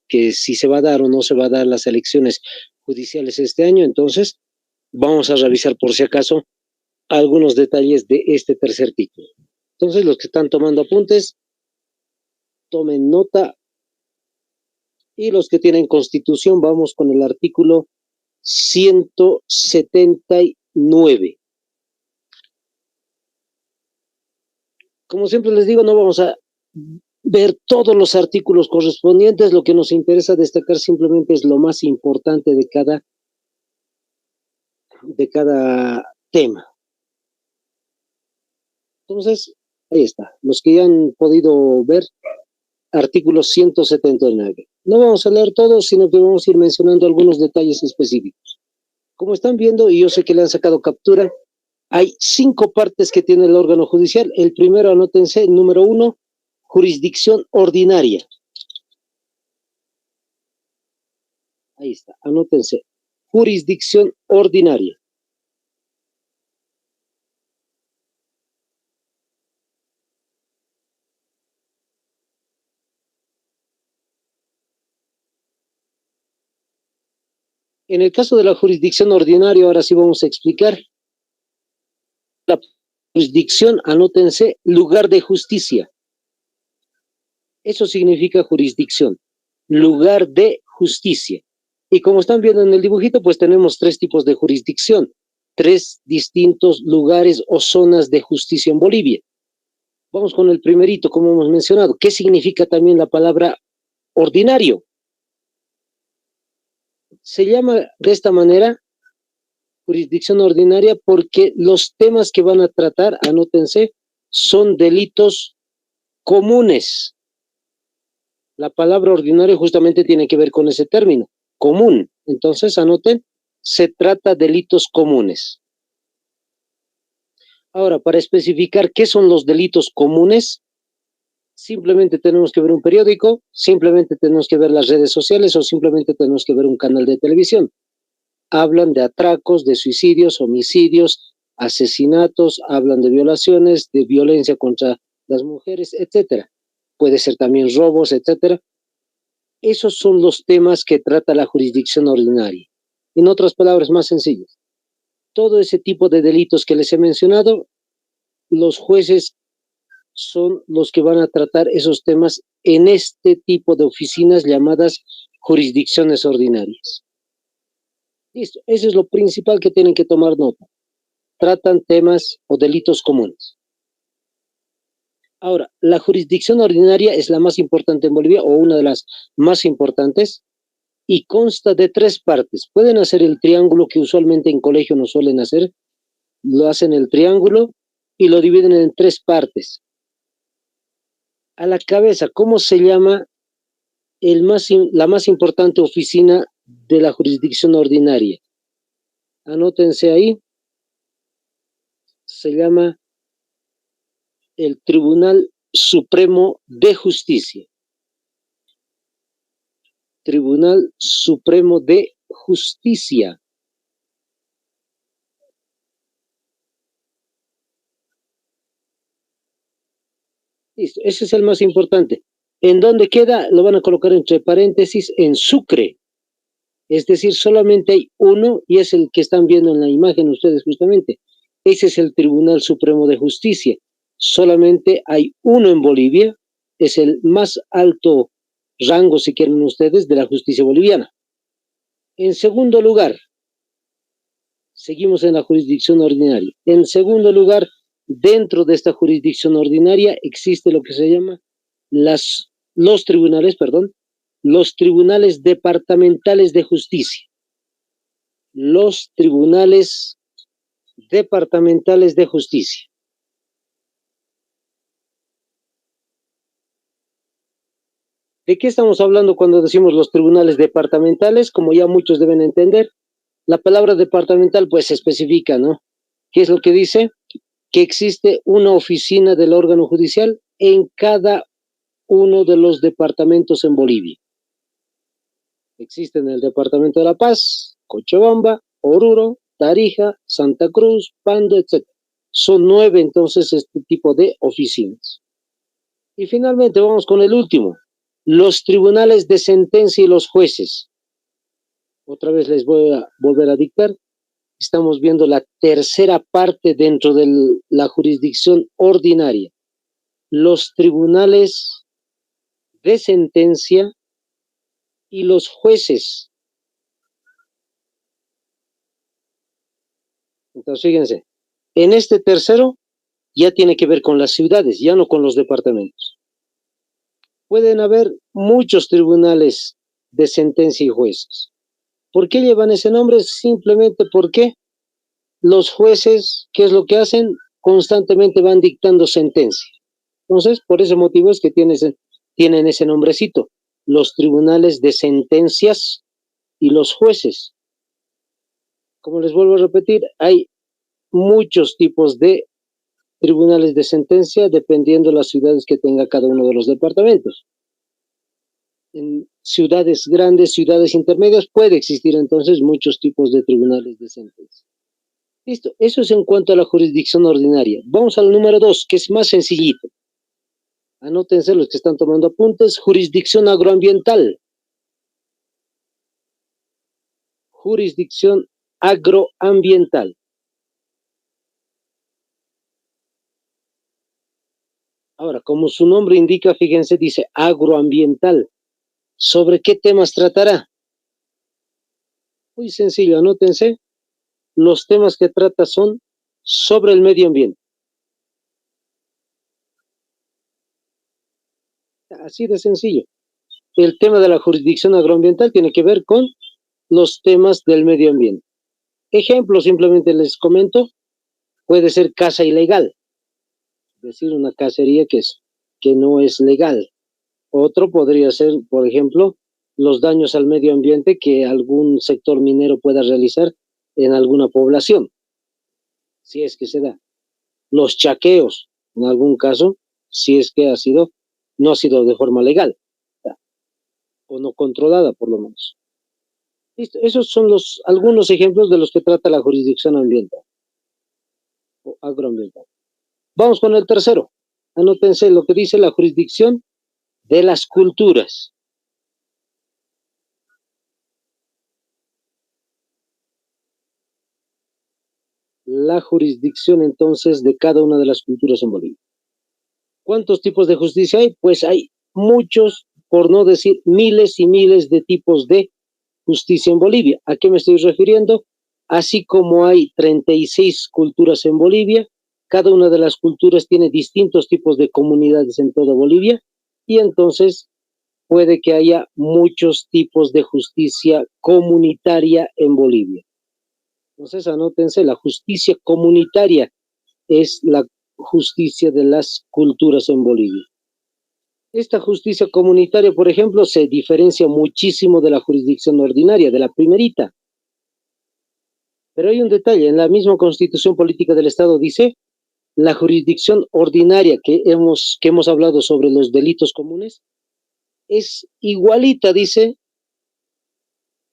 que si se va a dar o no se va a dar las elecciones judiciales este año. Entonces, vamos a revisar por si acaso algunos detalles de este tercer título. Entonces, los que están tomando apuntes, tomen nota. Y los que tienen Constitución, vamos con el artículo 179. Como siempre les digo, no vamos a ver todos los artículos correspondientes. Lo que nos interesa destacar simplemente es lo más importante de cada tema. Entonces, ahí está. Los que ya han podido ver, artículo 179. No vamos a leer todos, sino que vamos a ir mencionando algunos detalles específicos. Como están viendo, y yo sé que le han sacado captura, hay 5 partes que tiene el órgano judicial. El primero, anótense, número 1, jurisdicción ordinaria. Ahí está, anótense, jurisdicción ordinaria. En el caso de la jurisdicción ordinaria, ahora sí vamos a explicar. La jurisdicción, anótense, lugar de justicia. Eso significa jurisdicción, lugar de justicia. Y como están viendo en el dibujito, pues tenemos 3 tipos de jurisdicción, 3 distintos lugares o zonas de justicia en Bolivia. Vamos con el primerito, como hemos mencionado. ¿Qué significa también la palabra ordinario? Se llama de esta manera jurisdicción ordinaria porque los temas que van a tratar, anótense, son delitos comunes. La palabra ordinario justamente tiene que ver con ese término, común. Entonces, anoten, se trata de delitos comunes. Ahora, para especificar qué son los delitos comunes, simplemente tenemos que ver un periódico, simplemente tenemos que ver las redes sociales o simplemente tenemos que ver un canal de televisión. Hablan de atracos, de suicidios, homicidios, asesinatos, hablan de violaciones, de violencia contra las mujeres, etcétera. Puede ser también robos, etcétera. Esos son los temas que trata la jurisdicción ordinaria. En otras palabras más sencillas, todo ese tipo de delitos que les he mencionado, los jueces son los que van a tratar esos temas en este tipo de oficinas llamadas jurisdicciones ordinarias. Listo, eso es lo principal que tienen que tomar nota. Tratan temas o delitos comunes. Ahora, la jurisdicción ordinaria es la más importante en Bolivia o una de las más importantes y consta de 3 partes. Pueden hacer el triángulo que usualmente en colegio no suelen hacer, lo hacen el triángulo y lo dividen en 3 partes. A la cabeza, ¿cómo se llama la más importante oficina de la jurisdicción ordinaria? Anótense ahí. Se llama el Tribunal Supremo de Justicia. Tribunal Supremo de Justicia. Listo, ese es el más importante. ¿En dónde queda? Lo van a colocar entre paréntesis, en Sucre. Es decir, solamente hay uno y es el que están viendo en la imagen ustedes justamente. Ese es el Tribunal Supremo de Justicia. Solamente hay uno en Bolivia. Es el más alto rango, si quieren ustedes, de la justicia boliviana. En segundo lugar, seguimos en la jurisdicción ordinaria. En segundo lugar, dentro de esta jurisdicción ordinaria existe lo que se llama los tribunales departamentales de justicia. Los tribunales departamentales de justicia. ¿De qué estamos hablando cuando decimos los tribunales departamentales? Como ya muchos deben entender, la palabra departamental pues se especifica, ¿no? ¿Qué es lo que dice? Que existe una oficina del órgano judicial en cada uno de los departamentos en Bolivia. Existe en el departamento de La Paz, Cochabamba, Oruro, Tarija, Santa Cruz, Pando, etc. Son 9 entonces este tipo de oficinas. Y finalmente vamos con el último. Los tribunales de sentencia y los jueces. Otra vez les voy a volver a dictar. Estamos viendo la tercera parte dentro de la jurisdicción ordinaria. Los tribunales de sentencia y los jueces. Entonces, fíjense, en este tercero ya tiene que ver con las ciudades, ya no con los departamentos. Pueden haber muchos tribunales de sentencia y jueces. ¿Por qué llevan ese nombre? Simplemente porque los jueces, ¿qué es lo que hacen? Constantemente van dictando sentencia. Entonces, por ese motivo es que tienen ese nombrecito, los tribunales de sentencias y los jueces. Como les vuelvo a repetir, hay muchos tipos de tribunales de sentencia dependiendo de las ciudades que tenga cada uno de los departamentos. En ciudades grandes, ciudades intermedias, puede existir entonces muchos tipos de tribunales de sentencia. Listo, eso es en cuanto a la jurisdicción ordinaria. Vamos al número 2, que es más sencillito. Anótense los que están tomando apuntes. Jurisdicción agroambiental. Jurisdicción agroambiental. Ahora, como su nombre indica, fíjense, dice agroambiental. ¿Sobre qué temas tratará? Muy sencillo, anótense. Los temas que trata son sobre el medio ambiente. Así de sencillo. El tema de la jurisdicción agroambiental tiene que ver con los temas del medio ambiente. Ejemplo, simplemente les comento, puede ser caza ilegal, es decir, una cacería que no es legal. Otro podría ser, por ejemplo, los daños al medio ambiente que algún sector minero pueda realizar en alguna población, si es que se da. Los chaqueos, en algún caso, si es que no ha sido de forma legal, o no controlada por lo menos. Listo. Esos son algunos ejemplos de los que trata la jurisdicción ambiental o agroambiental. Vamos con el tercero. Anótense lo que dice la jurisdicción de las culturas. La jurisdicción entonces de cada una de las culturas en Bolivia. ¿Cuántos tipos de justicia hay? Pues hay muchos, por no decir miles y miles de tipos de justicia en Bolivia. ¿A qué me estoy refiriendo? Así como hay 36 culturas en Bolivia, cada una de las culturas tiene distintos tipos de comunidades en toda Bolivia y entonces puede que haya muchos tipos de justicia comunitaria en Bolivia. Entonces anótense, la justicia comunitaria es la justicia de las culturas en Bolivia. Esta justicia comunitaria, por ejemplo, se diferencia muchísimo de la jurisdicción ordinaria, de la primerita. Pero hay un detalle, en la misma Constitución Política del Estado dice, la jurisdicción ordinaria que hemos hablado sobre los delitos comunes, es igualita, dice,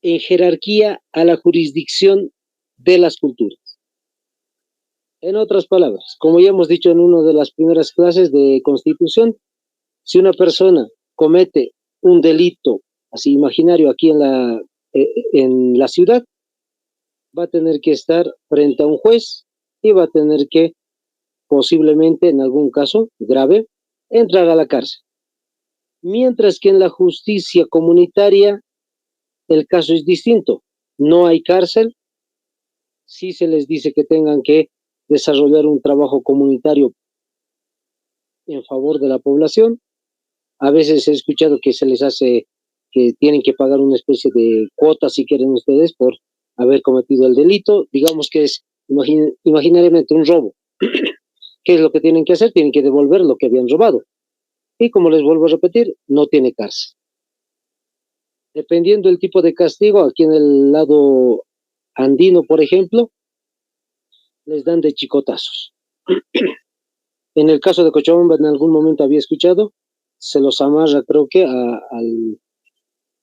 en jerarquía a la jurisdicción de las culturas. En otras palabras, como ya hemos dicho en una de las primeras clases de Constitución, si una persona comete un delito así imaginario aquí en la ciudad, va a tener que estar frente a un juez y va a tener que, posiblemente en algún caso grave, entrar a la cárcel. Mientras que en la justicia comunitaria el caso es distinto. No hay cárcel, sí se les dice que tengan que desarrollar un trabajo comunitario en favor de la población. A veces he escuchado que se les hace que tienen que pagar una especie de cuota, si quieren ustedes, por haber cometido el delito. Digamos que es imaginariamente un robo. ¿Qué es lo que tienen que hacer? Tienen que devolver lo que habían robado. Y como les vuelvo a repetir, no tiene cárcel. Dependiendo del tipo de castigo, aquí en el lado andino, por ejemplo, les dan de chicotazos. En el caso de Cochabamba, en algún momento había escuchado, se los amarra, creo que, a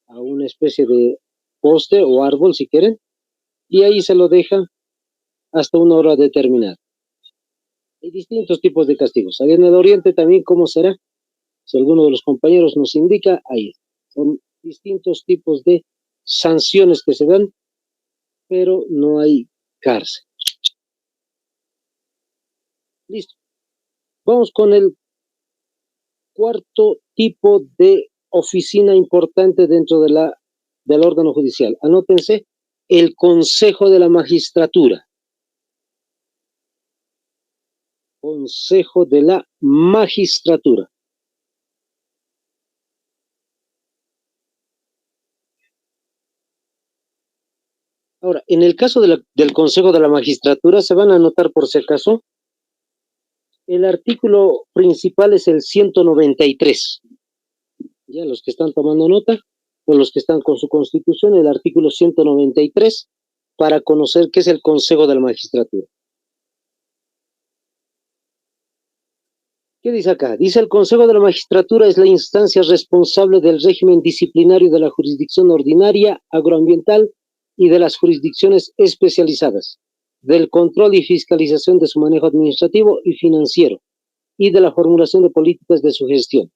una especie de poste o árbol, si quieren, y ahí se lo deja hasta una hora determinada. Hay distintos tipos de castigos. Allá en el oriente también, ¿cómo será? Si alguno de los compañeros nos indica, ahí son distintos tipos de sanciones que se dan, pero no hay cárcel. Listo. Vamos con el cuarto tipo de oficina importante dentro del órgano judicial. Anótense, el Consejo de la Magistratura. Consejo de la Magistratura. Ahora, en el caso del Consejo de la Magistratura, se van a anotar por si acaso, el artículo principal es el 193. Ya los que están tomando nota, o los que están con su constitución, el artículo 193, para conocer qué es el Consejo de la Magistratura. ¿Qué dice acá? Dice: el Consejo de la Magistratura es la instancia responsable del régimen disciplinario de la jurisdicción ordinaria, agroambiental y de las jurisdicciones especializadas, del control y fiscalización de su manejo administrativo y financiero, y de la formulación de políticas de su gestión.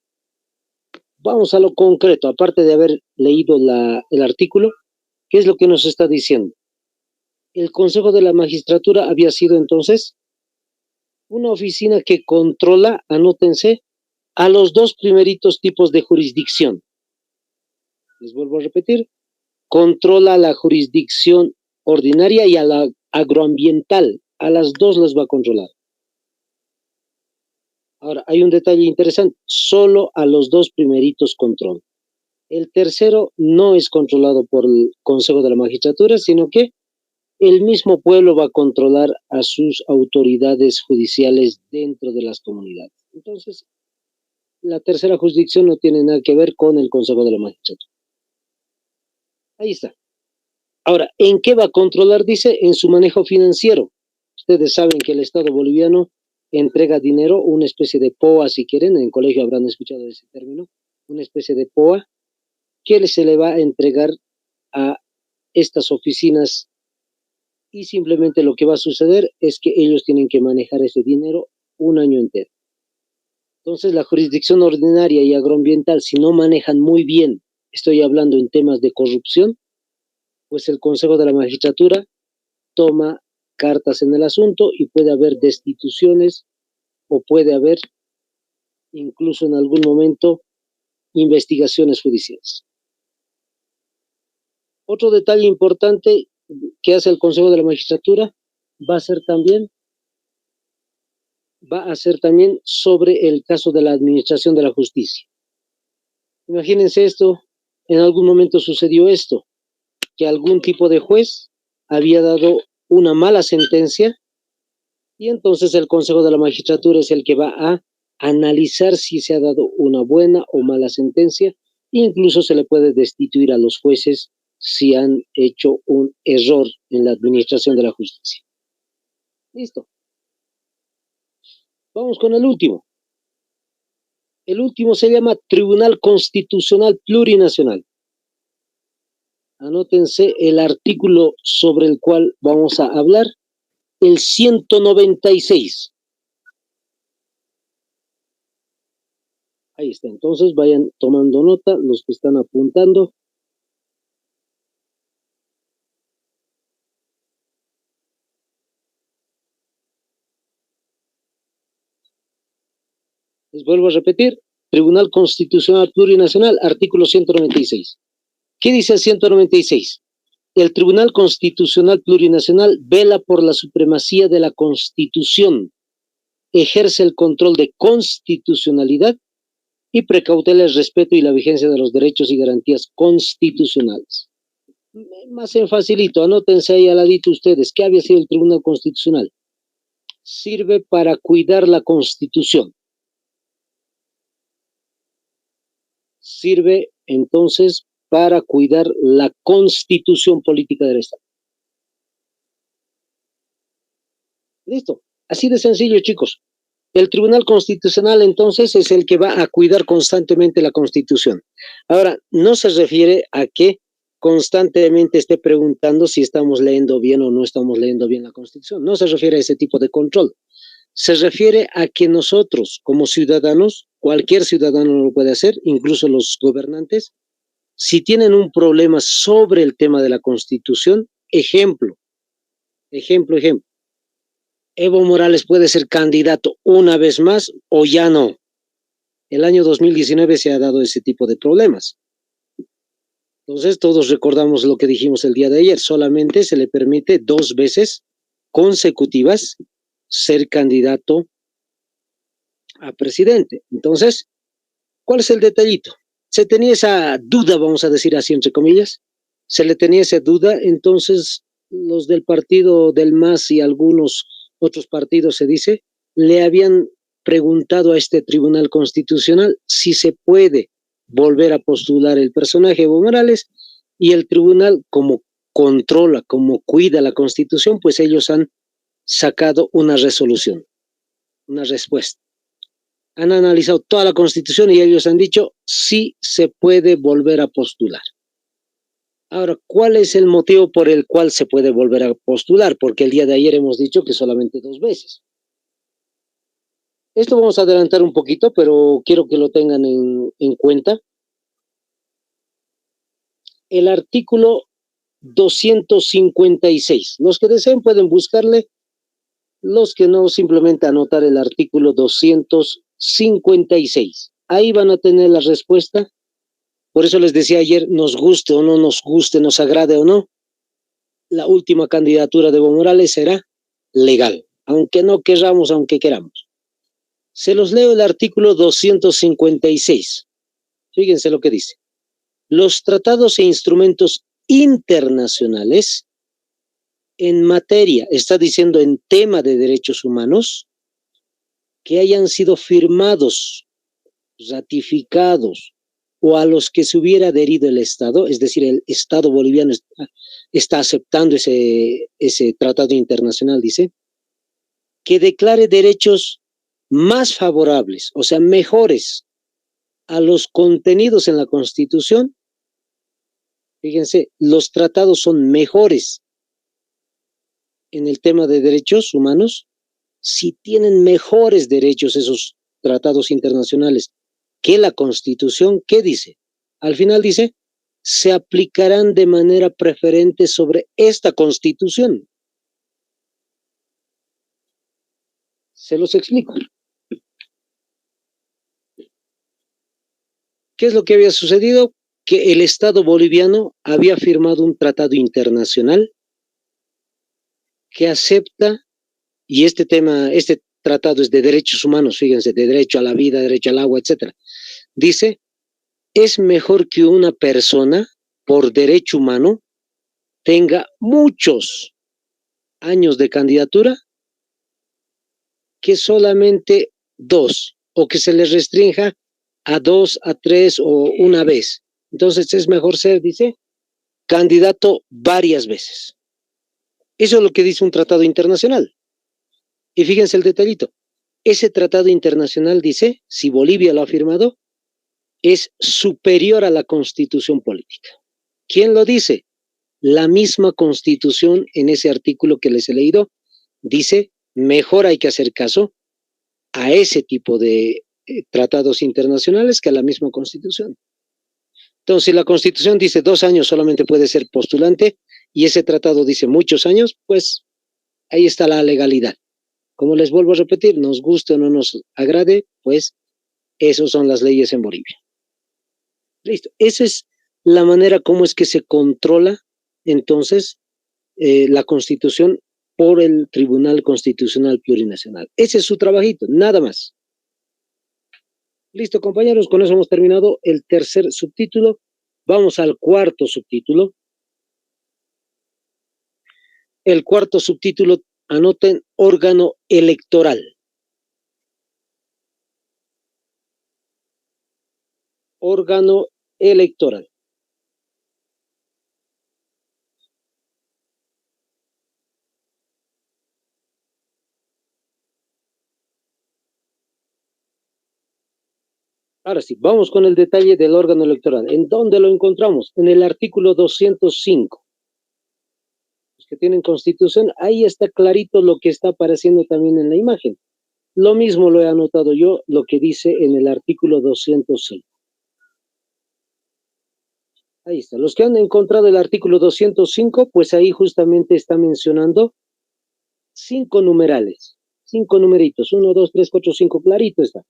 Vamos a lo concreto, aparte de haber leído el artículo, ¿qué es lo que nos está diciendo? El Consejo de la Magistratura había sido entonces una oficina que controla, anótense, a los dos primeritos tipos de jurisdicción. Les vuelvo a repetir, controla la jurisdicción ordinaria y a la agroambiental, a las dos las va a controlar. Ahora, hay un detalle interesante, solo a los dos primeritos controla. El tercero no es controlado por el Consejo de la Magistratura, sino que el mismo pueblo va a controlar a sus autoridades judiciales dentro de las comunidades. Entonces, la tercera jurisdicción no tiene nada que ver con el Consejo de la Magistratura. Ahí está. Ahora, ¿en qué va a controlar? Dice, en su manejo financiero. Ustedes saben que el Estado boliviano entrega dinero, una especie de POA, si quieren, en el colegio habrán escuchado ese término, una especie de POA, que se le va a entregar a estas oficinas, y simplemente lo que va a suceder es que ellos tienen que manejar ese dinero un año entero. Entonces, la jurisdicción ordinaria y agroambiental, si no manejan muy bien, estoy hablando en temas de corrupción, pues el Consejo de la Magistratura toma cartas en el asunto y puede haber destituciones o puede haber incluso en algún momento investigaciones judiciales. Otro detalle importante que hace el Consejo de la Magistratura va a ser también sobre el caso de la administración de la justicia. Imagínense esto, en algún momento sucedió esto, que algún tipo de juez había dado una mala sentencia y entonces el Consejo de la Magistratura es el que va a analizar si se ha dado una buena o mala sentencia. Incluso se le puede destituir a los jueces si han hecho un error en la administración de la justicia. Listo. Vamos con el último. El último se llama Tribunal Constitucional Plurinacional. Anótense el artículo sobre el cual vamos a hablar, el 196. Ahí está, entonces vayan tomando nota los que están apuntando. Les vuelvo a repetir, Tribunal Constitucional Plurinacional, artículo 196. ¿Qué dice el 196? El Tribunal Constitucional Plurinacional vela por la supremacía de la Constitución, ejerce el control de constitucionalidad y precautela el respeto y la vigencia de los derechos y garantías constitucionales. Más en facilito, anótense ahí al ladito ustedes, ¿qué había sido el Tribunal Constitucional? Sirve para cuidar la Constitución. Sirve entonces para cuidar la constitución política del Estado. Listo, así de sencillo, chicos. El Tribunal Constitucional entonces es el que va a cuidar constantemente la Constitución. Ahora, no se refiere a que constantemente esté preguntando si estamos leyendo bien o no estamos leyendo bien la Constitución. No se refiere a ese tipo de control, se refiere a que nosotros, como ciudadanos, cualquier ciudadano lo puede hacer, incluso los gobernantes, si tienen un problema sobre el tema de la Constitución, ejemplo, Evo Morales puede ser candidato una vez más o ya no. El año 2019 se ha dado ese tipo de problemas. Entonces, todos recordamos lo que dijimos el día de ayer, solamente se le permite 2 veces consecutivas ser candidato a presidente. Entonces, ¿cuál es el detallito? Se tenía esa duda, vamos a decir así entre comillas, se le tenía esa duda, entonces los del partido del MAS y algunos otros partidos, se dice, le habían preguntado a este Tribunal Constitucional si se puede volver a postular el personaje Evo Morales, y el tribunal, como controla, como cuida la Constitución, pues ellos han sacado una resolución, una respuesta. Han analizado toda la Constitución y ellos han dicho sí se puede volver a postular. Ahora, ¿cuál es el motivo por el cual se puede volver a postular? Porque el día de ayer hemos dicho que solamente 2 veces. Esto vamos a adelantar un poquito, pero quiero que lo tengan en cuenta. El artículo 256. Los que deseen pueden buscarle, los que no, simplemente anotar el artículo 256. Ahí van a tener la respuesta. Por eso les decía ayer, nos guste o no nos guste, nos agrade o no, la última candidatura de Evo Morales será legal, aunque no queramos, aunque queramos. Se los leo el artículo 256. Fíjense lo que dice. Los tratados e instrumentos internacionales en materia, está diciendo en tema de derechos humanos, que hayan sido firmados, ratificados, o a los que se hubiera adherido el Estado, es decir, el Estado boliviano está aceptando ese tratado internacional, dice, que declare derechos más favorables, o sea, mejores a los contenidos en la Constitución. Fíjense, los tratados son mejores en el tema de derechos humanos si tienen mejores derechos esos tratados internacionales que la Constitución. ¿Qué dice? Al final dice, se aplicarán de manera preferente sobre esta Constitución. Se los explico. ¿Qué es lo que había sucedido? Que el Estado boliviano había firmado un tratado internacional que acepta, y este tratado es de derechos humanos, fíjense, de derecho a la vida, derecho al agua, etcétera. Dice, es mejor que una persona, por derecho humano, tenga muchos años de candidatura que solamente 2, o que se les restrinja a 2, a 3 o una vez. Entonces es mejor ser, dice, candidato varias veces. Eso es lo que dice un tratado internacional. Y fíjense el detallito. Ese tratado internacional dice, si Bolivia lo ha firmado, es superior a la Constitución política. ¿Quién lo dice? La misma Constitución, en ese artículo que les he leído, dice, mejor hay que hacer caso a ese tipo de tratados internacionales que a la misma Constitución. Entonces, si la Constitución dice 2 años solamente puede ser postulante y ese tratado dice muchos años, pues ahí está la legalidad. Como les vuelvo a repetir, nos guste o no nos agrade, pues esas son las leyes en Bolivia. Listo. Esa es la manera como es que se controla entonces la Constitución por el Tribunal Constitucional Plurinacional. Ese es su trabajito, nada más. Listo, compañeros, con eso hemos terminado el tercer subtítulo. Vamos al cuarto subtítulo. El cuarto subtítulo, anoten, órgano electoral. Órgano electoral. Ahora sí, vamos con el detalle del órgano electoral. ¿En dónde lo encontramos? En el artículo 205. Los que tienen Constitución, ahí está clarito lo que está apareciendo también en la imagen. Lo mismo lo he anotado yo, lo que dice en el artículo 206. Ahí está. Los que han encontrado el artículo 205, pues ahí justamente está mencionando 5 numerales, 5 numeritos, 1, 2, 3, 4, 5, clarito está.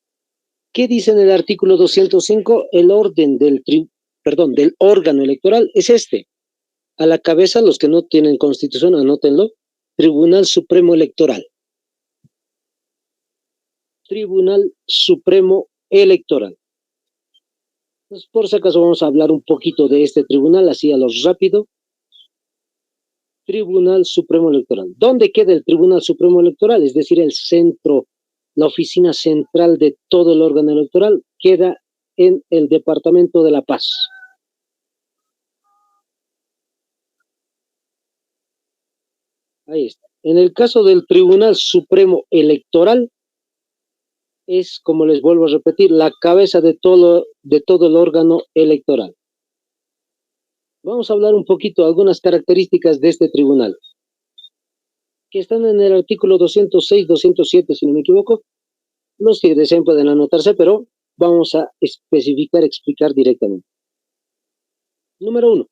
¿Qué dice en el artículo 205? El orden del órgano electoral es este. A la cabeza, los que no tienen constitución, anótenlo, Tribunal Supremo Electoral. Tribunal Supremo Electoral. Entonces, por si acaso vamos a hablar un poquito de este tribunal, así a lo rápido. Tribunal Supremo Electoral. ¿Dónde queda el Tribunal Supremo Electoral? Es decir, el centro, la oficina central de todo el órgano electoral queda en el Departamento de La Paz. Ahí está. En el caso del Tribunal Supremo Electoral, es, como les vuelvo a repetir, la cabeza de todo el órgano electoral. Vamos a hablar un poquito de algunas características de este tribunal, que están en el artículo 206, 207, si no me equivoco. Los que deseen pueden anotarse, pero vamos a explicar directamente. Número 1.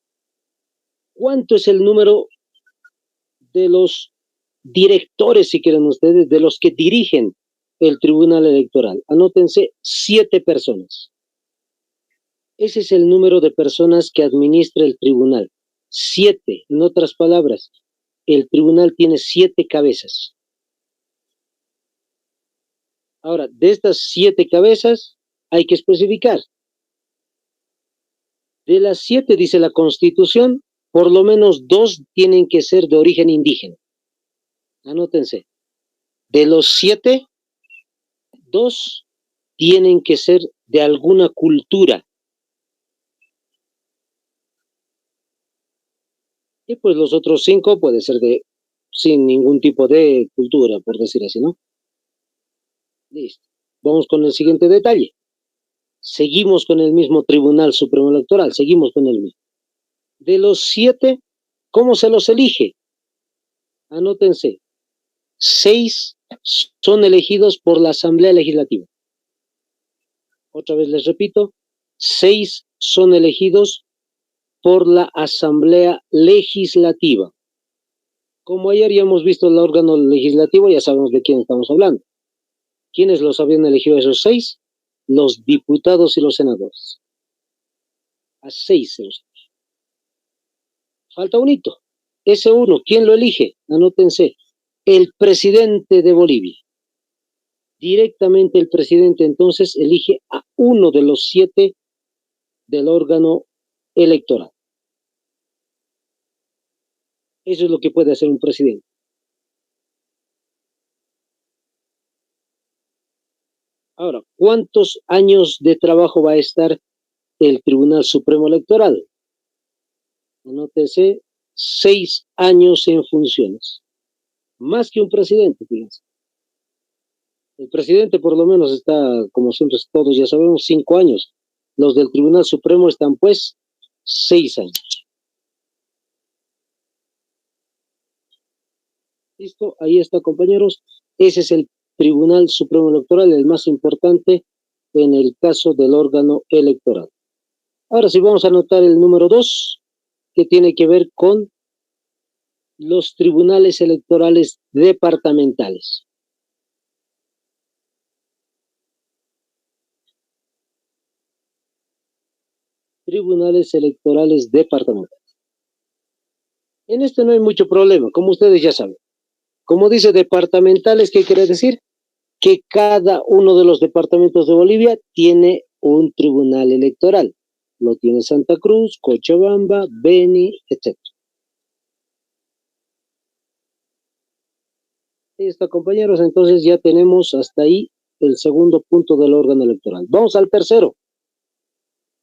¿Cuánto es el número de los directores, si quieren ustedes, de los que dirigen el Tribunal Electoral? Anótense 7 personas. Ese es el número de personas que administra el tribunal. 7, en otras palabras, el tribunal tiene 7 cabezas. Ahora, de estas 7 cabezas hay que especificar. De las 7, dice la Constitución, por lo menos 2 tienen que ser de origen indígena. Anótense. De los 7, 2 tienen que ser de alguna cultura. Y pues los otros 5 puede ser sin ningún tipo de cultura, por decir así, ¿no? Listo. Vamos con el siguiente detalle. Seguimos con el mismo Tribunal Supremo Electoral, seguimos con el mismo. De los 7, ¿cómo se los elige? Anótense. 6 son elegidos por la Asamblea Legislativa. Otra vez les repito, 6 son elegidos por la Asamblea Legislativa. Como ayer ya hemos visto el órgano legislativo, ya sabemos de quién estamos hablando. ¿Quiénes los habían elegido esos 6? Los diputados y los senadores. A 6 se los elige. Falta un hito. Ese 1, ¿quién lo elige? Anótense. El presidente de Bolivia. Directamente el presidente entonces elige a uno de los 7 del órgano electoral. Eso es lo que puede hacer un presidente. Ahora, ¿cuántos años de trabajo va a estar el Tribunal Supremo Electoral? Anótese, 6 años en funciones. Más que un presidente, fíjense. El presidente por lo menos está, como siempre todos ya sabemos, 5 años. Los del Tribunal Supremo están pues 6 años. ¿Listo? Ahí está, compañeros. Ese es el Tribunal Supremo Electoral, el más importante en el caso del órgano electoral. Ahora sí vamos a anotar el número 2, que tiene que ver con los tribunales electorales departamentales. Tribunales electorales departamentales. En esto no hay mucho problema, como ustedes ya saben. Como dice departamentales, ¿qué quiere decir? Que cada uno de los departamentos de Bolivia tiene un tribunal electoral. Lo tiene Santa Cruz, Cochabamba, Beni, etc. Ahí está, compañeros. Entonces ya tenemos hasta ahí el segundo punto del órgano electoral. Vamos al tercero.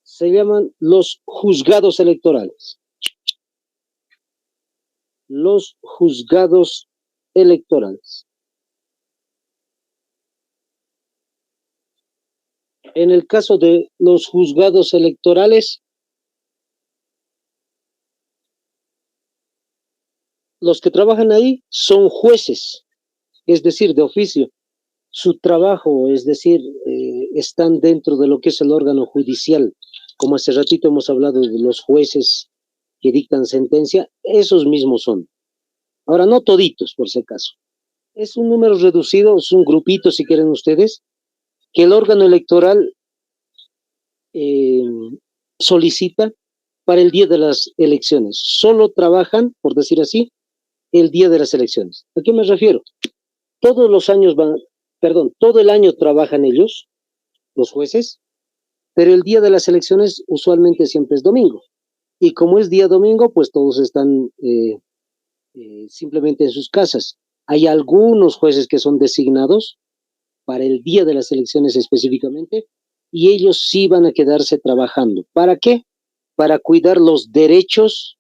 Se llaman los juzgados electorales. Los juzgados electorales. En el caso de los juzgados electorales, los que trabajan ahí son jueces, es decir, de oficio. su trabajo, es decir, están dentro de lo que es el órgano judicial, como hace ratito hemos hablado de los jueces que dictan sentencia, esos mismos son. Ahora, no toditos, por si acaso. Es un número reducido, es un grupito, si quieren ustedes, que el órgano electoral eh, solicita para el día de las elecciones. Solo trabajan, por decir así, el día de las elecciones. ¿A qué me refiero? Todos los años todo el año trabajan ellos, los jueces, pero el día de las elecciones usualmente siempre es domingo. Y como es día domingo, pues todos están simplemente en sus casas. Hay algunos jueces que son designados para el día de las elecciones específicamente, y ellos sí van a quedarse trabajando. ¿Para qué? Para cuidar los derechos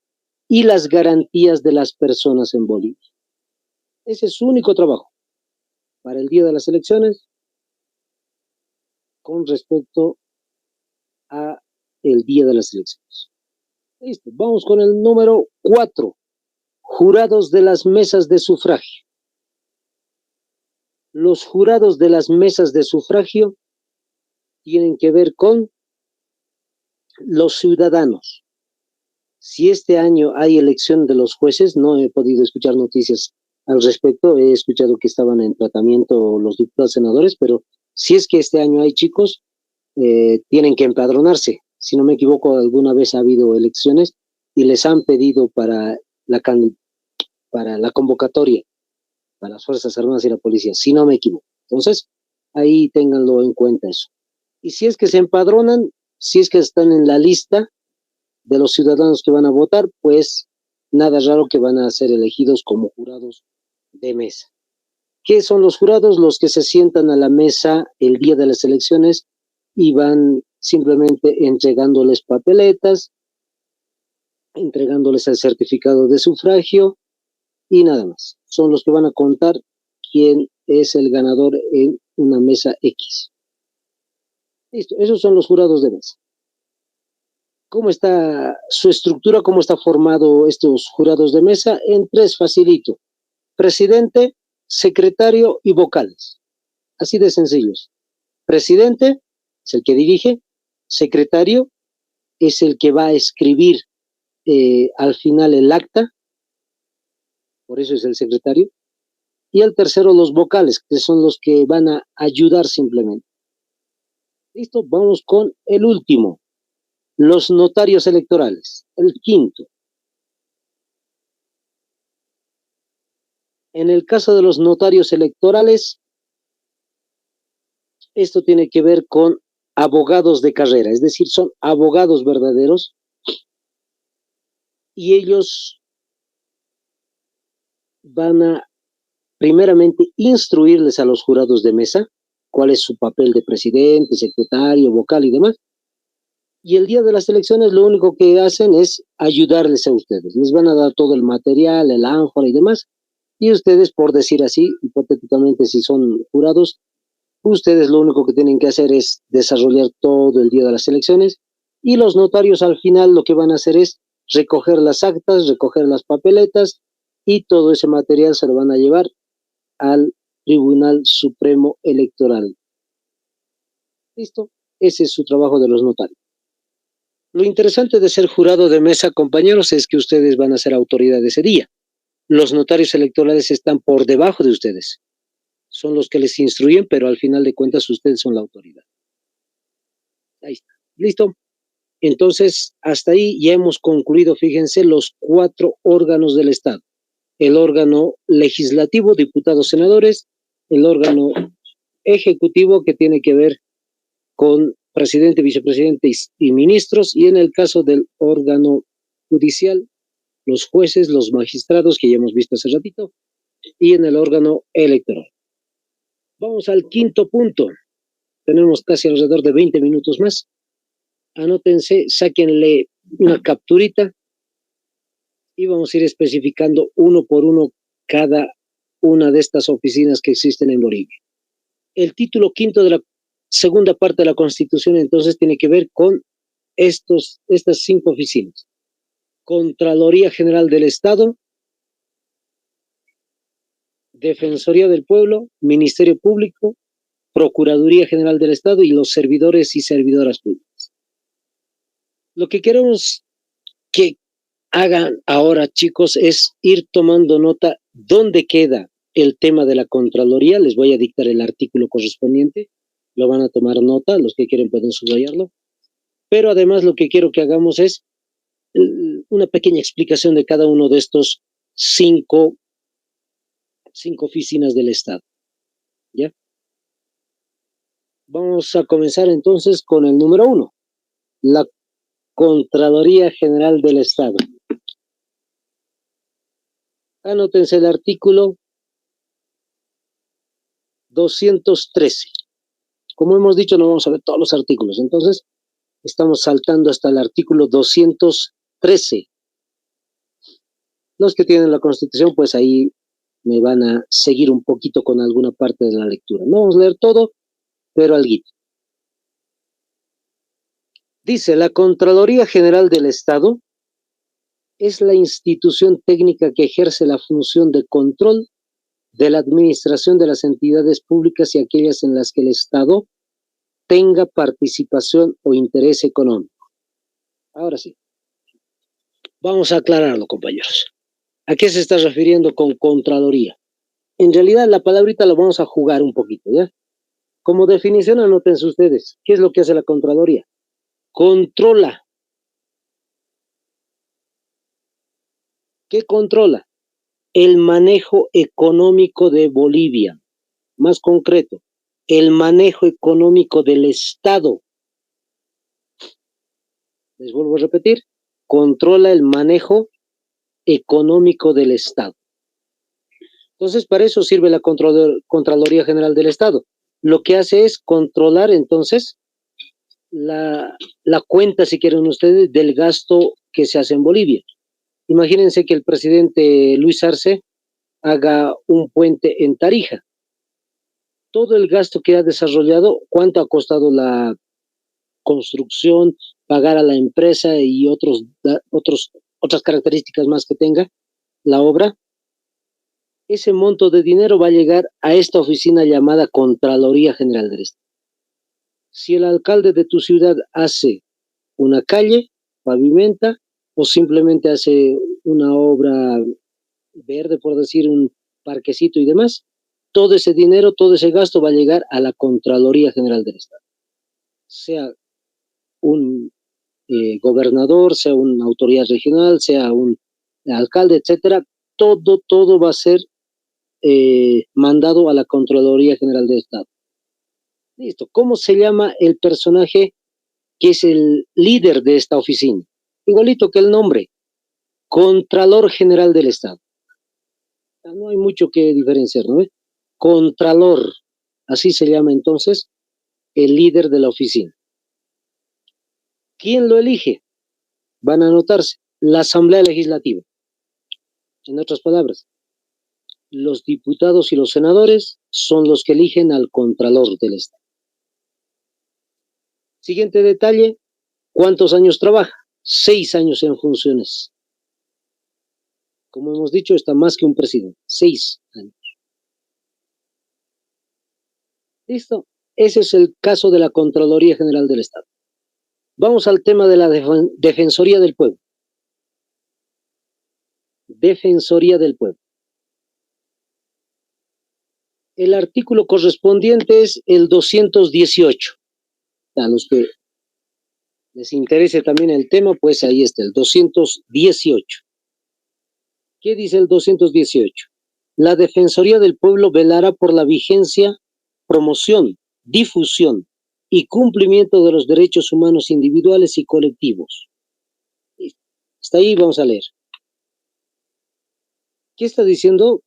y las garantías de las personas en Bolivia. Ese es su único trabajo para el día de las elecciones con respecto a el día de las elecciones. Listo, vamos con el número 4. Jurados de las mesas de sufragio. Los jurados de las mesas de sufragio tienen que ver con los ciudadanos. Si este año hay elección de los jueces, no he podido escuchar noticias al respecto, he escuchado que estaban en tratamiento los diputados senadores, pero si es que este año hay, chicos, tienen que empadronarse. Si no me equivoco, alguna vez ha habido elecciones y les han pedido para la convocatoria, para las Fuerzas Armadas y la policía, si no me equivoco. Entonces, ahí ténganlo en cuenta eso. Y si es que se empadronan, si es que están en la lista de los ciudadanos que van a votar, pues nada raro que van a ser elegidos como jurados de mesa. ¿Qué son los jurados? Los que se sientan a la mesa el día de las elecciones y van simplemente entregándoles papeletas, entregándoles el certificado de sufragio y nada más. Son los que van a contar quién es el ganador en una mesa X. Listo, esos son los jurados de mesa. ¿Cómo está su estructura? ¿Cómo está formado estos jurados de mesa? En 3, facilito. Presidente, secretario y vocales. Así de sencillos. Presidente es el que dirige, secretario es el que va a escribir al final el acta, por eso es el secretario, y el tercero los vocales, que son los que van a ayudar simplemente. Listo, vamos con el último, los notarios electorales, el quinto. En el caso de los notarios electorales, esto tiene que ver con abogados de carrera, es decir, son abogados verdaderos y ellos van a primeramente instruirles a los jurados de mesa cuál es su papel de presidente, secretario, vocal y demás. Y el día de las elecciones lo único que hacen es ayudarles a ustedes. Les van a dar todo el material, el ánfora y demás. Y ustedes, por decir así, hipotéticamente si son jurados, ustedes lo único que tienen que hacer es desarrollar todo el día de las elecciones. Y los notarios al final lo que van a hacer es recoger las actas, recoger las papeletas y todo ese material se lo van a llevar al Tribunal Supremo Electoral. ¿Listo? Ese es su trabajo de los notarios. Lo interesante de ser jurado de mesa, compañeros, es que ustedes van a ser autoridad ese día. Los notarios electorales están por debajo de ustedes. Son los que les instruyen, pero al final de cuentas ustedes son la autoridad. Ahí está. ¿Listo? Entonces, hasta ahí ya hemos concluido, fíjense, los 4 órganos del Estado. El órgano legislativo, diputados, senadores, el órgano ejecutivo que tiene que ver con presidente, vicepresidente y ministros, y en el caso del órgano judicial, los jueces, los magistrados, que ya hemos visto hace ratito, y en el órgano electoral. Vamos al quinto punto. Tenemos casi alrededor de 20 minutos más. Anótense, sáquenle una capturita y vamos a ir especificando uno por uno cada una de estas oficinas que existen en Bolivia. El título quinto de la segunda parte de la Constitución entonces tiene que ver con estas 5 oficinas. Contraloría General del Estado, Defensoría del Pueblo, Ministerio Público, Procuraduría General del Estado y los servidores y servidoras públicas. Lo que queremos que hagan ahora, chicos, es ir tomando nota dónde queda el tema de la Contraloría. Les voy a dictar el artículo correspondiente, lo van a tomar nota, los que quieren pueden subrayarlo, pero además lo que quiero que hagamos es una pequeña explicación de cada uno de estos cinco oficinas del Estado, ¿ya? Vamos a comenzar entonces con el número 1, la Contraloría General del Estado. Anótense el artículo 213. Como hemos dicho, no vamos a ver todos los artículos, entonces estamos saltando hasta el artículo 213. Los que tienen la Constitución, pues ahí me van a seguir un poquito con alguna parte de la lectura. No vamos a leer todo, pero alguito. Dice, la Contraloría General del Estado es la institución técnica que ejerce la función de control de la administración de las entidades públicas y aquellas en las que el Estado tenga participación o interés económico. Ahora sí, vamos a aclararlo, compañeros. ¿A qué se está refiriendo con Contraloría? En realidad, la palabrita la vamos a jugar un poquito, ¿ya? Como definición, anótense ustedes. ¿Qué es lo que hace la Contraloría? Controla. ¿Qué controla? El manejo económico de Bolivia. Más concreto, el manejo económico del Estado. Les vuelvo a repetir, controla el manejo económico del Estado. Entonces, para eso sirve la Contraloría General del Estado. Lo que hace es controlar, entonces, la cuenta, si quieren ustedes, del gasto que se hace en Bolivia. Imagínense que el presidente Luis Arce haga un puente en Tarija. Todo el gasto que ha desarrollado, cuánto ha costado la construcción, pagar a la empresa y otras características más que tenga la obra, ese monto de dinero va a llegar a esta oficina llamada Contraloría General del Estado. Si el alcalde de tu ciudad hace una calle, pavimenta, o simplemente hace una obra verde, por decir, un parquecito y demás, todo ese dinero, todo ese gasto va a llegar a la Contraloría General del Estado. Sea un gobernador, sea una autoridad regional, sea un alcalde, etcétera, todo va a ser mandado a la Contraloría General del Estado. Listo. ¿Cómo se llama el personaje que es el líder de esta oficina? Igualito que el nombre, Contralor General del Estado. No hay mucho que diferenciar, ¿no? Contralor, así se llama entonces el líder de la oficina. ¿Quién lo elige? Van a anotarse, la Asamblea Legislativa. En otras palabras, los diputados y los senadores son los que eligen al Contralor del Estado. Siguiente detalle, ¿cuántos años trabaja? 6 años en funciones. Como hemos dicho, está más que un presidente, 6 años. ¿Listo? Ese es el caso de la Contraloría General del Estado. Vamos al tema de la Defensoría del Pueblo. Defensoría del Pueblo. El artículo correspondiente es el 218. A los que les interese también el tema, pues ahí está, el 218. ¿Qué dice el 218? La Defensoría del Pueblo velará por la vigencia, promoción, difusión y cumplimiento de los derechos humanos individuales y colectivos. Hasta ahí vamos a leer. ¿Qué está diciendo?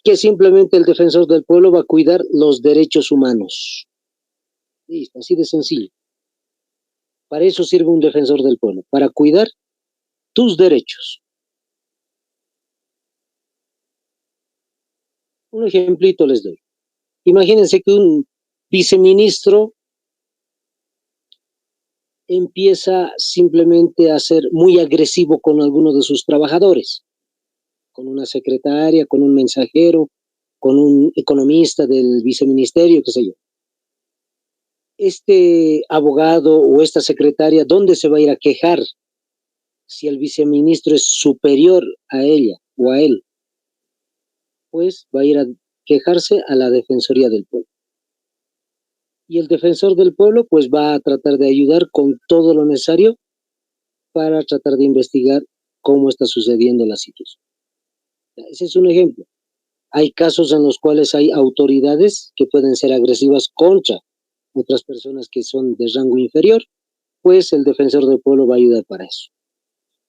Que simplemente el defensor del pueblo va a cuidar los derechos humanos. Listo, así de sencillo. Para eso sirve un defensor del pueblo, para cuidar tus derechos. Un ejemplito les doy. Imagínense que un viceministro empieza simplemente a ser muy agresivo con alguno de sus trabajadores, con una secretaria, con un mensajero, con un economista del viceministerio, qué sé yo. Este abogado o esta secretaria, ¿dónde se va a ir a quejar si el viceministro es superior a ella o a él? Pues va a ir a quejarse a la Defensoría del Pueblo. Y el defensor del pueblo pues va a tratar de ayudar con todo lo necesario para tratar de investigar cómo está sucediendo la situación. Ese es un ejemplo. Hay casos en los cuales hay autoridades que pueden ser agresivas contra otras personas que son de rango inferior, pues el defensor del pueblo va a ayudar para eso.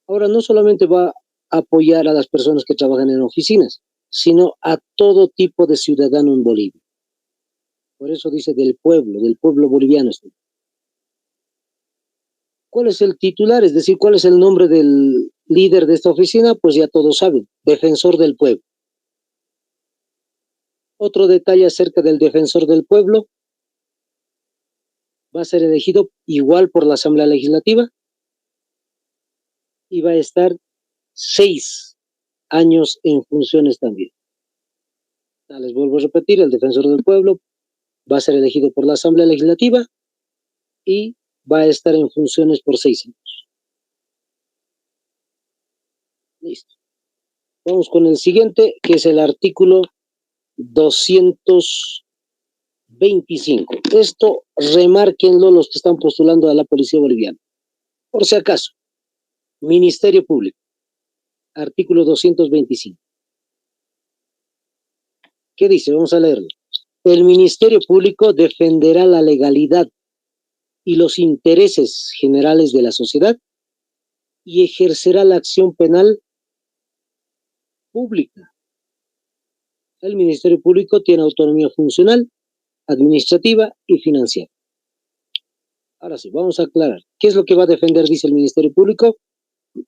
Ahora, no solamente va a apoyar a las personas que trabajan en oficinas, sino a todo tipo de ciudadano en Bolivia. Por eso dice del pueblo boliviano. ¿Cuál es el titular? Es decir, ¿cuál es el nombre del líder de esta oficina? Pues ya todos saben, defensor del pueblo. Otro detalle acerca del defensor del pueblo: va a ser elegido igual por la Asamblea Legislativa y va a estar 6 años en funciones también. Les vuelvo a repetir, el defensor del pueblo va a ser elegido por la Asamblea Legislativa y va a estar en funciones por 6 años. Listo. Vamos con el siguiente, que es el artículo 225. Esto remárquenlo los que están postulando a la Policía Boliviana. Por si acaso, Ministerio Público, artículo 225. ¿Qué dice? Vamos a leerlo. El Ministerio Público defenderá la legalidad y los intereses generales de la sociedad y ejercerá la acción penal pública. El Ministerio Público tiene autonomía funcional, administrativa y financiera. Ahora sí, vamos a aclarar. ¿Qué es lo que va a defender, dice el Ministerio Público?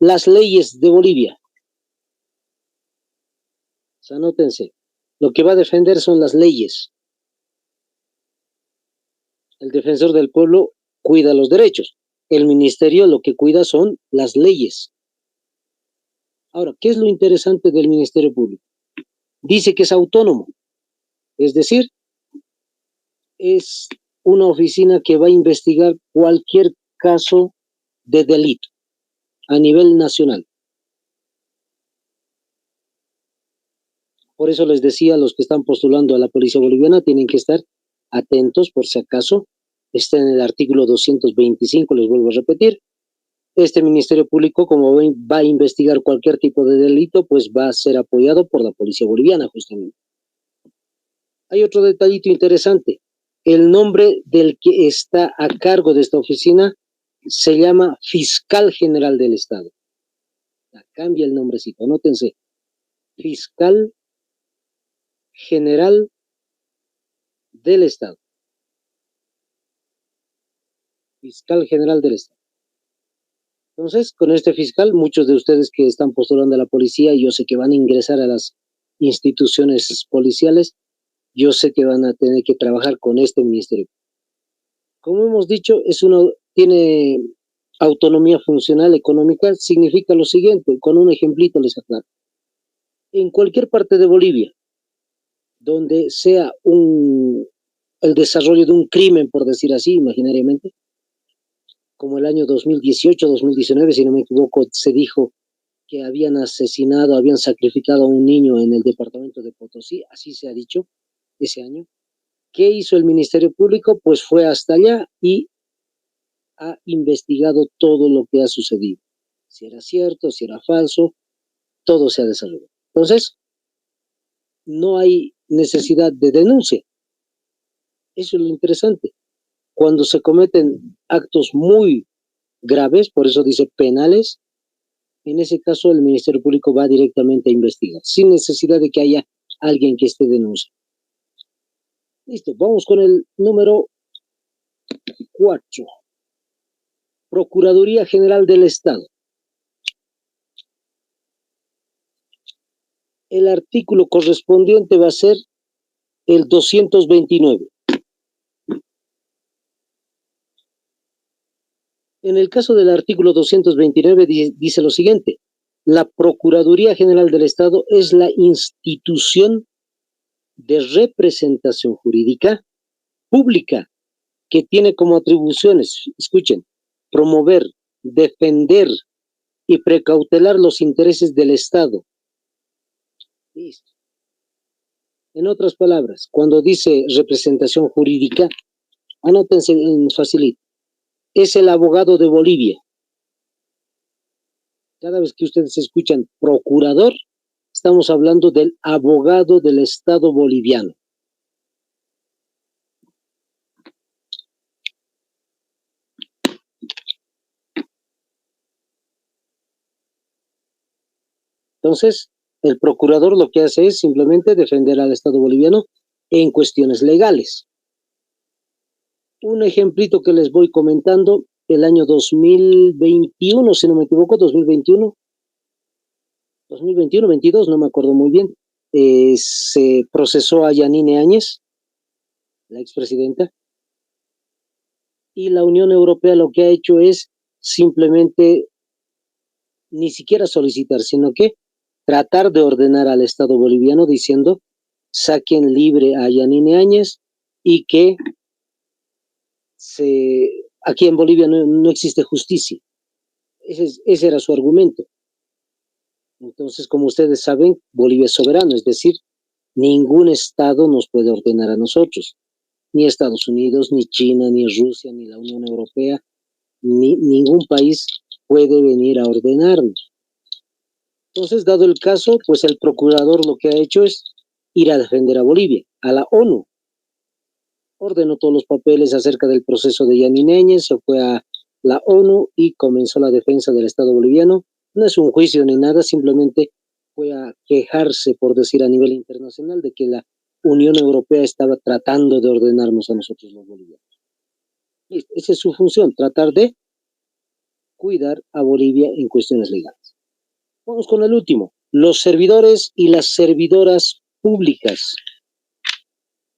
Las leyes de Bolivia. O sea, anótense. Lo que va a defender son las leyes. El defensor del pueblo cuida los derechos. El ministerio lo que cuida son las leyes. Ahora, ¿qué es lo interesante del Ministerio Público? Dice que es autónomo. Es decir, es una oficina que va a investigar cualquier caso de delito a nivel nacional. Por eso les decía, a los que están postulando a la Policía Boliviana tienen que estar atentos por si acaso. Está en el artículo 225, les vuelvo a repetir. Este Ministerio Público, como ven, va a investigar cualquier tipo de delito, pues va a ser apoyado por la Policía Boliviana, justamente. Hay otro detallito interesante. El nombre del que está a cargo de esta oficina se llama Fiscal General del Estado. Cambia el nombrecito, anótense. Fiscal General del Estado. Fiscal General del Estado. Entonces, con este fiscal, muchos de ustedes que están postulando a la policía, yo sé que van a ingresar a las instituciones policiales, yo sé que van a tener que trabajar con este ministerio. Como hemos dicho, tiene autonomía funcional económica. Significa lo siguiente, con un ejemplito les aclaro. En cualquier parte de Bolivia, donde sea el desarrollo de un crimen, por decir así, imaginariamente, como el año 2018, 2019, si no me equivoco, se dijo que habían asesinado, habían sacrificado a un niño en el departamento de Potosí, así se ha dicho ese año. ¿Qué hizo el Ministerio Público? Pues fue hasta allá y ha investigado todo lo que ha sucedido. Si era cierto, si era falso, todo se ha desarrollado. Entonces, no hay necesidad de denuncia. Eso es lo interesante. Cuando se cometen actos muy graves, por eso dice penales, en ese caso el Ministerio Público va directamente a investigar, sin necesidad de que haya alguien que esté denunciando. Listo, vamos con el número 4. Procuraduría General del Estado. El artículo correspondiente va a ser el 229. En el caso del artículo 229 dice lo siguiente: la Procuraduría General del Estado es la institución de representación jurídica pública que tiene como atribuciones, escuchen, promover, defender y precautelar los intereses del Estado. Listo. En otras palabras, cuando dice representación jurídica, anótense en facilito, es el abogado de Bolivia. Cada vez que ustedes escuchan procurador, estamos hablando del abogado del Estado boliviano. Entonces, el procurador lo que hace es simplemente defender al Estado boliviano en cuestiones legales. Un ejemplito que les voy comentando, el año 2021, si no me equivoco, 2021, 22, no me acuerdo muy bien, se procesó a Yanine Áñez, la expresidenta, y la Unión Europea lo que ha hecho es simplemente ni siquiera solicitar, sino que tratar de ordenar al Estado boliviano diciendo saquen libre a Yanine Áñez y que aquí en Bolivia no existe justicia. Ese era su argumento. Entonces, como ustedes saben, Bolivia es soberano, es decir, ningún Estado nos puede ordenar a nosotros, ni Estados Unidos, ni China, ni Rusia, ni la Unión Europea, ningún país puede venir a ordenarnos. Entonces, dado el caso, pues el procurador lo que ha hecho es ir a defender a Bolivia, a la ONU. Ordenó todos los papeles acerca del proceso de Yanine Áñez, se fue a la ONU y comenzó la defensa del Estado boliviano. No es un juicio ni nada, simplemente fue a quejarse, por decir a nivel internacional, de que la Unión Europea estaba tratando de ordenarnos a nosotros los bolivianos. Esa es su función, tratar de cuidar a Bolivia en cuestiones legales. Vamos con el último, los servidores y las servidoras públicas.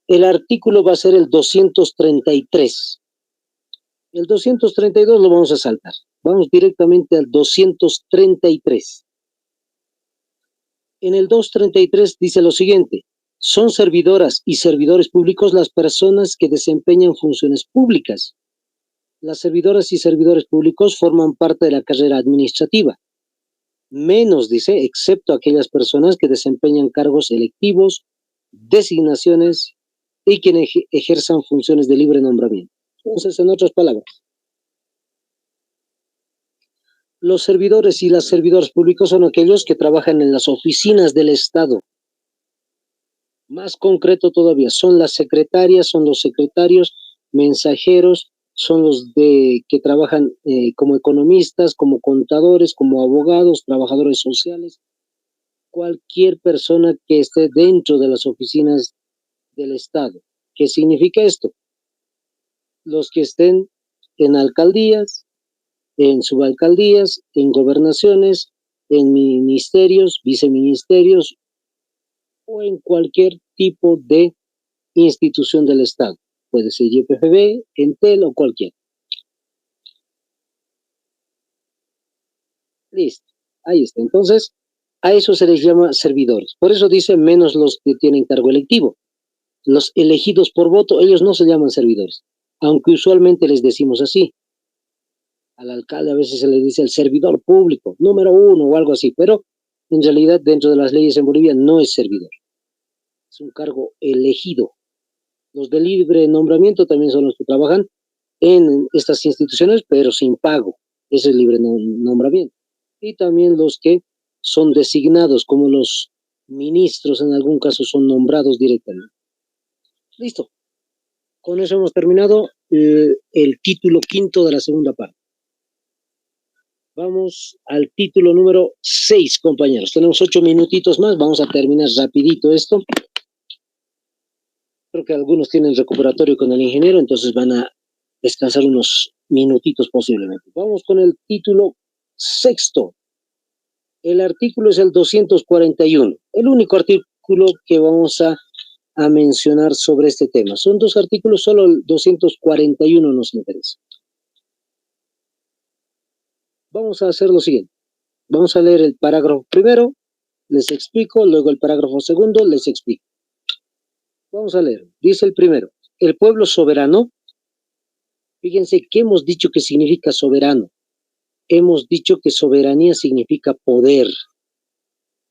El artículo va a ser el 233. El 232 lo vamos a saltar. Vamos directamente al 233. En el 233 dice lo siguiente: son servidoras y servidores públicos las personas que desempeñan funciones públicas. Las servidoras y servidores públicos forman parte de la carrera administrativa. Menos, dice, excepto aquellas personas que desempeñan cargos electivos, designaciones y quienes ejerzan funciones de libre nombramiento. Entonces, en otras palabras, los servidores y las servidoras públicos son aquellos que trabajan en las oficinas del Estado. Más concreto todavía, son las secretarias, son los secretarios, mensajeros, son los que trabajan como economistas, como contadores, como abogados, trabajadores sociales, cualquier persona que esté dentro de las oficinas del Estado. ¿Qué significa esto? Los que estén en alcaldías, en subalcaldías, en gobernaciones, en ministerios, viceministerios o en cualquier tipo de institución del Estado. Puede ser YPFB, Entel o cualquiera. Listo, ahí está. Entonces, a eso se les llama servidores. Por eso dice menos los que tienen cargo electivo. Los elegidos por voto, ellos no se llaman servidores, aunque usualmente les decimos así. Al alcalde a veces se le dice el servidor público, número 1 o algo así, pero en realidad dentro de las leyes en Bolivia no es servidor. Es un cargo elegido. Los de libre nombramiento también son los que trabajan en estas instituciones, pero sin pago. Ese es libre nombramiento. Y también los que son designados, como los ministros en algún caso son nombrados directamente. Listo. Con eso hemos terminado el título 5 de la segunda parte. Vamos al título número 6, compañeros. Tenemos 8 minutitos más. Vamos a terminar rapidito esto. Creo que algunos tienen recuperatorio con el ingeniero, entonces van a descansar unos minutitos posiblemente. Vamos con el título 6. El artículo es el 241. El único artículo que vamos a mencionar sobre este tema. Son 2 artículos, solo el 241 nos interesa. Vamos a hacer lo siguiente. Vamos a leer el parágrafo primero, les explico, luego el parágrafo segundo, les explico. Vamos a leer. Dice el primero, el pueblo soberano. Fíjense, ¿qué hemos dicho que significa soberano? Hemos dicho que soberanía significa poder.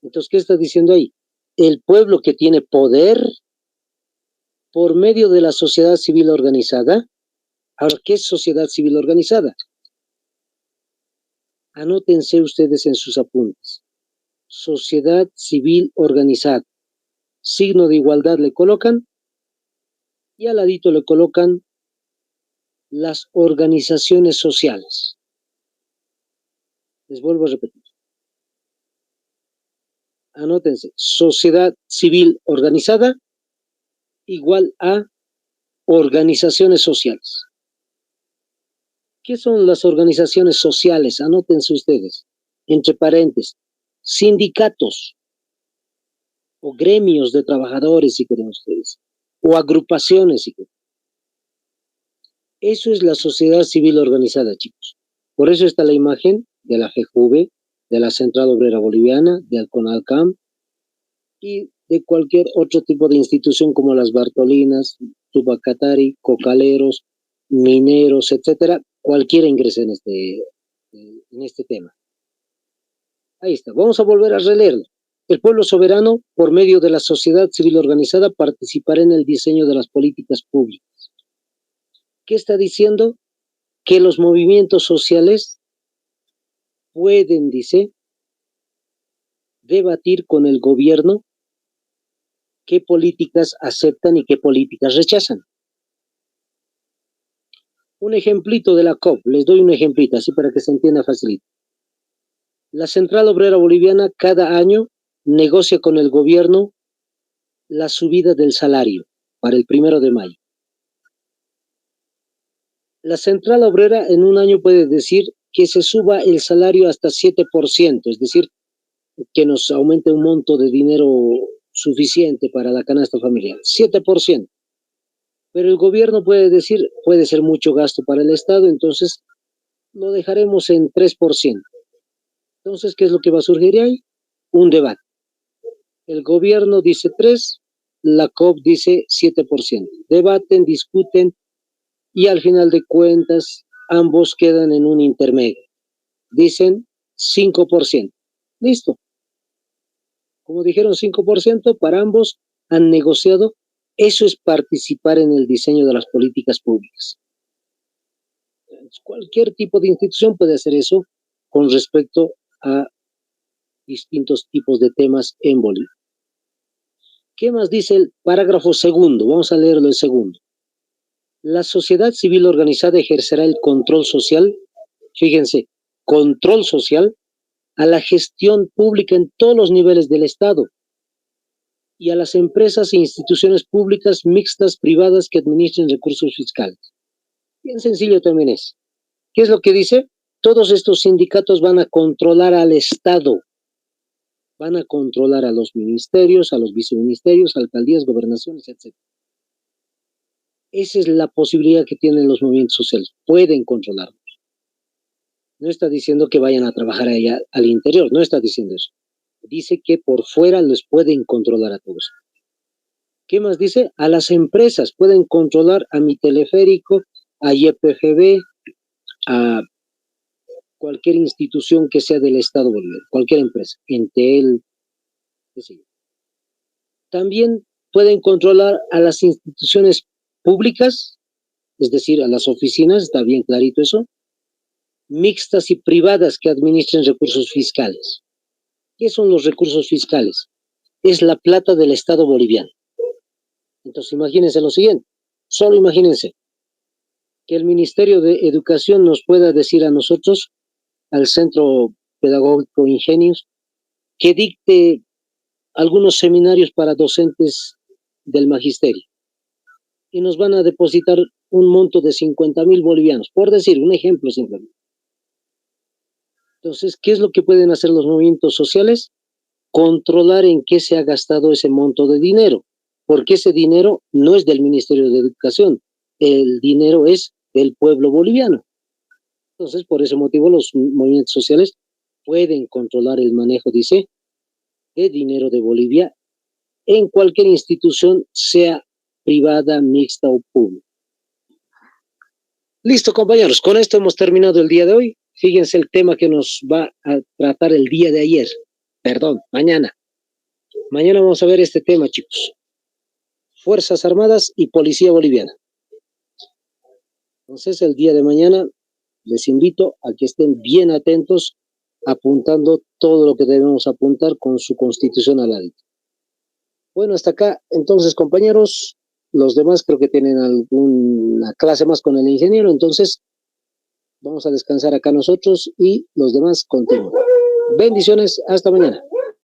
Entonces, ¿qué está diciendo ahí? El pueblo que tiene poder por medio de la sociedad civil organizada. Ahora, ¿qué es sociedad civil organizada? Anótense ustedes en sus apuntes. Sociedad civil organizada. Signo de igualdad le colocan y al ladito le colocan las organizaciones sociales. Les vuelvo a repetir. Anótense. Sociedad civil organizada igual a organizaciones sociales. ¿Qué son las organizaciones sociales? Anótense ustedes, entre paréntesis, sindicatos o gremios de trabajadores, si quieren ustedes, o agrupaciones, si quieren. Eso es la sociedad civil organizada, chicos. Por eso está la imagen de la FEJUVE, de la Central Obrera Boliviana, del CONALCAM y de cualquier otro tipo de institución como las Bartolinas, Tubacatari, Cocaleros, mineros, etcétera. Cualquiera ingrese en este tema. Ahí está, vamos a volver a releerlo. El pueblo soberano, por medio de la sociedad civil organizada, participará en el diseño de las políticas públicas. ¿Qué está diciendo? Que los movimientos sociales pueden, dice, debatir con el gobierno qué políticas aceptan y qué políticas rechazan. Un ejemplito de la COP, les doy un ejemplito, así para que se entienda facilito. La Central Obrera Boliviana cada año negocia con el gobierno la subida del salario para el 1 de mayo. La Central Obrera en un año puede decir que se suba el salario hasta 7%, es decir, que nos aumente un monto de dinero suficiente para la canasta familiar, 7%. Pero el gobierno puede decir, puede ser mucho gasto para el Estado, entonces lo dejaremos en 3%. Entonces, ¿qué es lo que va a surgir ahí? Un debate. El gobierno dice 3, la COP dice 7%. Debaten, discuten y al final de cuentas ambos quedan en un intermedio. Dicen 5%. Listo. Como dijeron 5%, para ambos han negociado. Eso es participar en el diseño de las políticas públicas. Cualquier tipo de institución puede hacer eso con respecto a distintos tipos de temas en Bolivia. ¿Qué más dice el parágrafo segundo? Vamos a leerlo el segundo. La sociedad civil organizada ejercerá el control social, fíjense, control social a la gestión pública en todos los niveles del Estado y a las empresas e instituciones públicas mixtas privadas que administren recursos fiscales. Bien sencillo también es. ¿Qué es lo que dice? Todos estos sindicatos van a controlar al Estado, van a controlar a los ministerios, a los viceministerios, alcaldías, gobernaciones, etc. Esa es la posibilidad que tienen los movimientos sociales, pueden controlarlos. No está diciendo que vayan a trabajar allá al interior, no está diciendo eso. Dice que por fuera les pueden controlar a todos. ¿Qué más dice? A las empresas pueden controlar a mi teleférico, a YPGB, a cualquier institución que sea del Estado boliviano, cualquier empresa, Entel, qué sé yo. También pueden controlar a las instituciones públicas, es decir, a las oficinas, está bien clarito eso, mixtas y privadas que administren recursos fiscales. ¿Qué son los recursos fiscales? Es la plata del Estado boliviano. Entonces imagínense lo siguiente, solo imagínense que el Ministerio de Educación nos pueda decir a nosotros, al Centro Pedagógico Ingenios, que dicte algunos seminarios para docentes del magisterio y nos van a depositar un monto de 50,000 bolivianos, por decir un ejemplo simplemente. Entonces, ¿qué es lo que pueden hacer los movimientos sociales? Controlar en qué se ha gastado ese monto de dinero, porque ese dinero no es del Ministerio de Educación, el dinero es del pueblo boliviano. Entonces, por ese motivo, los movimientos sociales pueden controlar el manejo, dice, de dinero de Bolivia en cualquier institución, sea privada, mixta o pública. Listo, compañeros, con esto hemos terminado el día de hoy. Fíjense el tema que nos va a tratar el día de ayer. Perdón, mañana. Mañana vamos a ver este tema, chicos. Fuerzas Armadas y Policía Boliviana. Entonces, el día de mañana les invito a que estén bien atentos, apuntando todo lo que debemos apuntar con su constitucionalidad. Bueno, hasta acá, entonces, compañeros, los demás creo que tienen alguna clase más con el ingeniero, entonces vamos a descansar acá nosotros y los demás continúan. Bendiciones, hasta mañana.